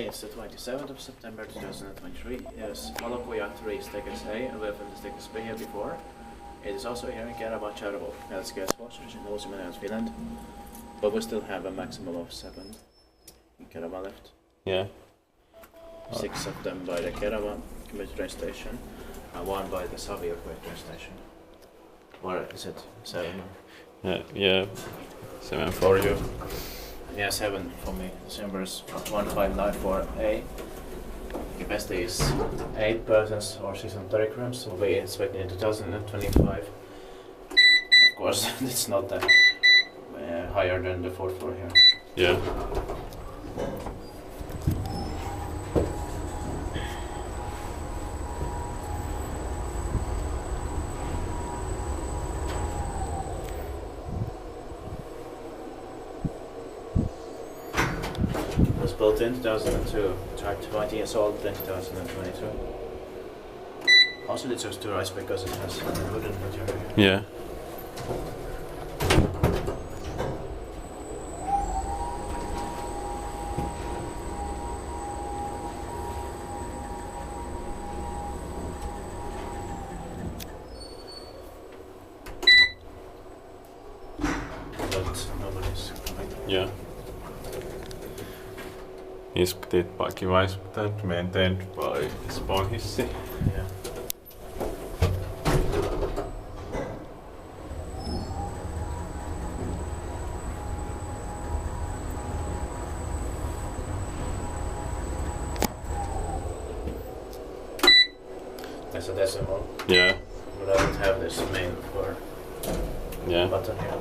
Today is the 27th of September 2023. Yes, Palokuja 3 stickers A, 11 stickers B here before. It is also here in Kerava, as gas washers in modernized Finland. But we still have a maximum of 7 in Kerava left. Yeah. 6 of them by the Kerava commuter train station and 1 by the Savio train station. Or is it 7? Yeah. 7 for you. Yeah, 7 for me. The number is 1594A. Capacity is 8 persons or 630 grams, so we expect in 2025. Of course, it's not that higher than the fourth floor here. Yeah. It was built in 2002, tried 20 years old in 2022. Also, it chose to rise because it has wooden material. Yeah. But nobody's coming. Yeah. Is the device maintained by Spawn Hissi? Yeah. That's a decimal. Yeah. But I don't have this main for button here.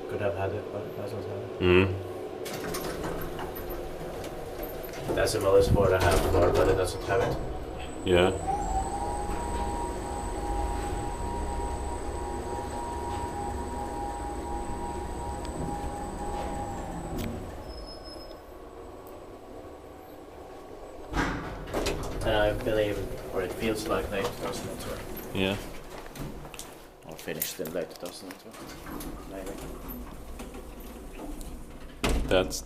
Could have had it, but it doesn't have it. Mm. Decimal is for the half floor, but it doesn't have it. Yeah. And I believe, or it feels like late 2002. Yeah. Or finished in late 2002. Maybe. That's